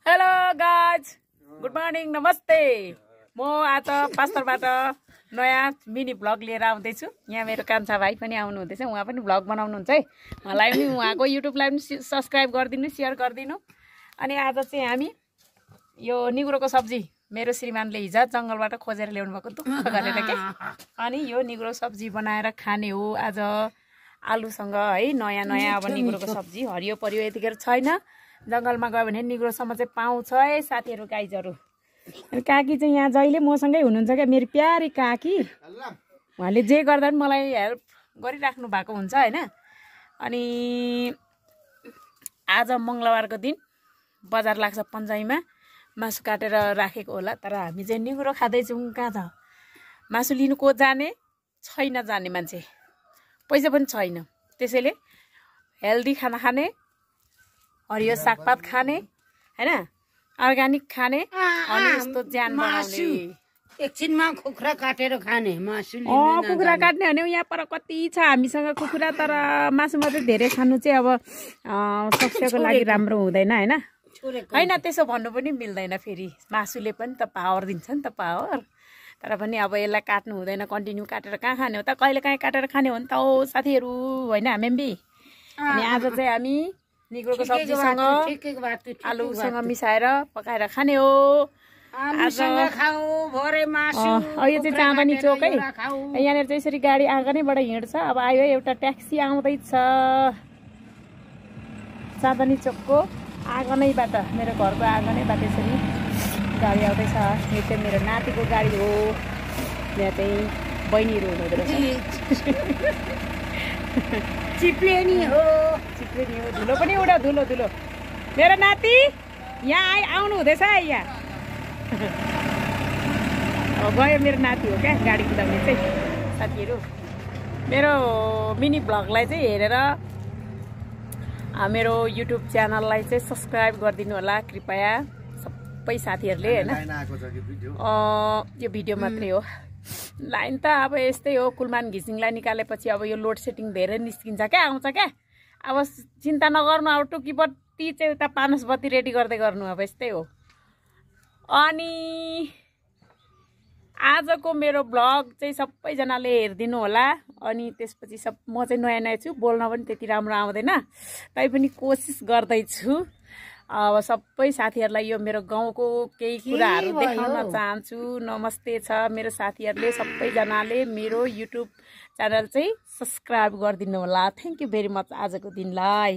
Hello guys, good morning, नमस्ते। म आज पास्तरबाट नयाँ मिनी भ्लग लिएर आउँदैछु। यहाँ मेरो कान्छा भाइ पनि आउनु हुँदैछ, उहाँ पनि भ्लग बनाउनुहुन्छ है। मलाई पनि उहाँको युट्युबलाई पनि सब्सक्राइब गरिदिनु, सेयर गरिदिनु। अनि आज चाहिँ हामी यो निगुरोको सब्जी मेरो श्रीमानले हिजो जङ्गलबाट खोजेर ल्याउनु भएको दुःख गरेर के, अनि यो निगुरो सब्जी बनाएर खाने हो आज आलुसँग है। नयाँ नयाँ अब निगुरोको सब्जी हरियो परियो यतिखेर छैन, जङ्गलमा गयो भने निगुरोसम्म चाहिँ पाउँछ है साथीहरू, गाइजहरू। अनि काकी चाहिँ यहाँ जहिले मसँगै हुनुहुन्छ क्या, मेरो प्यारी काकी। उहाँले जे गर्दा पनि मलाई हेल्प गरिराख्नु भएको हुन्छ होइन। अनि आज मङ्गलबारको दिन बजार लाग्छ पन्जाइमा, मासु काटेर राखेको होला। तर हामी चाहिँ निगुरो खाँदैछौँ। कहाँ छ मासु लिनु, को जाने छैन, जाने मान्छे पैसा पनि छैन। त्यसैले हेल्दी खाना खाने, हरियो सागपात खाने होइन, अर्ग्यानिक खाने, अनि यस्तो ज्यान बनाउने। एकछिनमा कुखुरा काटेर खाने, मासु कुखुरा काट्ने भने यहाँ पर कति छ हामीसँग कुखुरा। तर मासु मात्रै धेरै खानु चाहिँ अब स्वास्थ्यको लागि राम्रो हुँदैन होइन। होइन त्यसो भन्नु पनि मिल्दैन, फेरि मासुले पनि त पावर दिन्छ नि त, पावर। तर पनि अब यसलाई काट्नु हुँदैन, कन्टिन्यू काटेर कहाँ खाने हो त, कहिले काहीँ काटेर खाने हो नि त हो साथीहरू होइन मेम्बी। अनि आज चाहिँ हामी निगुरोको सब्जीसँग आलुसँग मिसाएर पकाएर खाने हो। आज यो चाहिँ चाँदनी चोक है, यहाँनिर चाहिँ यसरी गाडी आँगनैबाट हिँड्छ। अब आयो एउटा ट्याक्सी आउँदैछ चाँदनी चोकको आँगनैबाट, मेरो घरको आँगनैबाट यसरी गाडी आउँदैछ। यो चाहिँ मेरो नातिको गाडी हो। यहाँ चाहिँ बहिनीहरू हुनुहुँदो रहेछ। चिप्लेनी हो, चिप्लेनी हो। धुलो पनि उडा, धुलो धुलो। मेरो नाति यहाँ आउनु हुँदैछ है यहाँ। अब गयो मेरो नाति हो क्या गाडी कुदाउने चाहिँ। साथीहरू मेरो मिनी भ्लगलाई चाहिँ हेरेर मेरो युट्युब च्यानललाई चाहिँ सब्सक्राइब गरिदिनु होला कृपया सबै साथीहरूले होइन। यो भिडियो मात्रै हो, लाइन त अब यस्तै हो। कुलमान घिसिङलाई निकालेपछि अब यो लोड सेटिङ धेरै निस्किन्छ क्या, आउँछ क्या। अब चिन्ता नगर्नु, अब टुकीबत्ती चाहिँ उता पानस बत्ती रेडी गर्दै गर्नु, अब यस्तै हो। अनि आजको मेरो भ्लग चाहिँ सबैजनाले हेरिदिनु होला। अनि त्यसपछि म चाहिँ नयाँ नयाँ छु, बोल्न पनि त्यति राम्रो आउँदैन, तैपनि कोसिस गर्दैछु। अब सबै साथीहरूलाई यो मेरो गाउँको केही कुराहरू देखाउन चाहन्छु। नमस्ते छ मेरो साथीहरूले, सबैजनाले मेरो युट्युब च्यानल चाहिँ सब्सक्राइब गरिदिनु होला। थ्याङ्क यू भेरी मच आजको दिनलाई।